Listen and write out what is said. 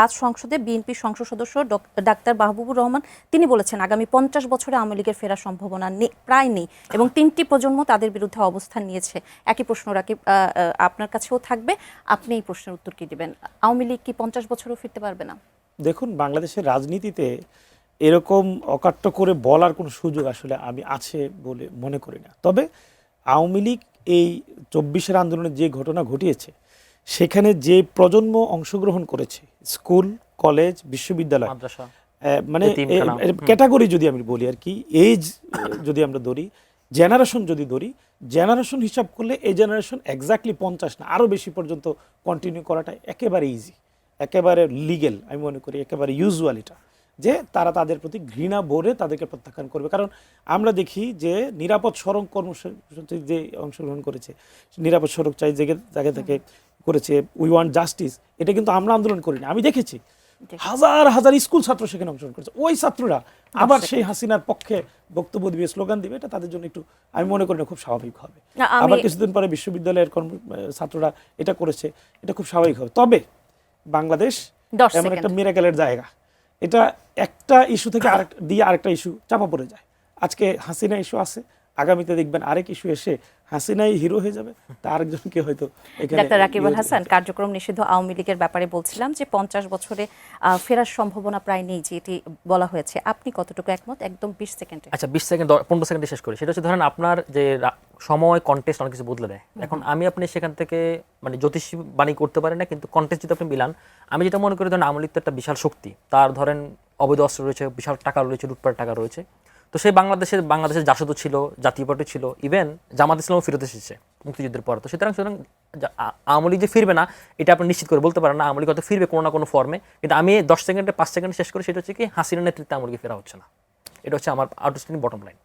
আজ সংসদে বিএনপি সংসদ সদস্য ডাক্তার মাহবুবুর রহমান তিনি বলেছেন আগামী 50 বছরে আওয়ামী লীগের ফেরার সম্ভাবনা প্রায় নেই এবং 3টি প্রজন্ম তাদের বিরুদ্ধে অবস্থান নিয়েছে। একই প্রশ্ন রাকিব আপনার কাছেও থাকবে, আপনি এই প্রশ্নের উত্তর কি দিবেন? আওয়ামী লীগ কি 50 বছরও ফিরতে পারবে না? দেখুন, বাংলাদেশের রাজনীতিতে এরকম অকাট্য করে বলার কোনো সুযোগ আসলে আমি আছে বলে মনে করি না। তবে আওয়ামী লীগ এই 24-এর আন্দোলনে যে ঘটনা ঘটিয়েছে সেখানে যে প্রজন্ম অংশগ্রহণ করেছে, স্কুল, কলেজ, বিশ্ববিদ্যালয়, মানে ক্যাটাগরি যদি আমি বলি আর কি, এজ যদি আমরা ধরি, জেনারেশন যদি ধরি, জেনারেশন হিসাব করলে এই জেনারেশন এক্স্যাক্টলি 50 না আরও বেশি পর্যন্ত কন্টিনিউ করাটা একেবারে ইজি, একেবারে লিগেল আমি মনে করি, একেবারে ইউজুয়াল এটা, যে তারা তাদের প্রতি ঘৃণা ভরে তাদেরকে প্রত্যাখ্যান করবে। কারণ আমরা দেখি যে নিরাপদ সড়ক কর্মসূচি যে অংশগ্রহণ করেছে, নিরাপদ সড়ক চাই জায়গা থেকে করেছে, উই ওয়ান্ট জাস্টিস, এটা কিন্তু আমরা আন্দোলন করিনি, আমি দেখেছি হাজার হাজার স্কুল ছাত্র সেখানে অংশগ্রহণ করেছে। ওই ছাত্ররা আবার সেই হাসিনার পক্ষে বক্তব্য দিবে, স্লোগান দিবে, এটা তাদের জন্য একটু আমি মনে করি না খুব স্বাভাবিক হবে। আবার কিছুদিন পরে বিশ্ববিদ্যালয়ের ছাত্ররা এটা করেছে, এটা খুব স্বাভাবিক হবে। তবে বাংলাদেশ এমন একটা মিরাকেলের জায়গা, এটা একটা ইস্যু থেকে আরেকটা ইস্যু চাপা পড়ে যায়। আজকে হাসিনা ইস্যু আছে, আগামীতে দেখবেন আরেক ইস্যু এসে হাসিনাই হিরো হয়ে যাবে, তা আরেকজনকে হয়তো। ডাক্তার রাকিব আল হাসান, কার্যক্রম নিষিদ্ধ আওয়ামী লীগের ব্যাপারে বলছিলাম যে 50 বছরে ফেরার সম্ভাবনা প্রায় নেই, যে এটি বলা হয়েছে, আপনি কতটুকু একমত? একদম 20 সেকেন্ডে। আচ্ছা 20 সেকেন্ড 15 সেকেন্ডে শেষ করি। সেটা হচ্ছে ধরেন আপনার যে সময় কন্টেস্ট অনেক কিছু বদলে দেয়। এখন আমি আপনি সেখান থেকে মানে জ্যোতিষবাণী করতে পারি না, কিন্তু কন্টেস্ট যদি আপনি মিলান, আমি যেটা মনে করি ধরেন আওয়ামী লীগ তো একটা বিশাল শক্তি, তার ধরেন অবৈধ অস্ত্র রয়েছে, বিশাল টাকা রয়েছে, লুটপাট টাকা রয়েছে। তো সেই বাংলাদেশের জাসদ ছিল, জাতীয় পার্টি ছিল, ইভেন জামাত ইসলামও ফিরত এসেছে মুক্তিযুদ্ধের পর। তো সুতরাং আওয়ামী লীগ যে ফিরবে না এটা আপনি নিশ্চিত করে বলতে পারেন না। আওয়ামী লীগ হয়তো ফিরবে কোনো না কোনো ফর্মে, কিন্তু আমি 10 সেকেন্ডে 5 সেকেন্ড শেষ করি, সেটা হচ্ছে কি হাসিনার নেতৃত্বে আওয়ামী লীগ ফেরা হচ্ছে না। এটা হচ্ছে আমার আউটস্ট্যান্ডিং বটম লাইন।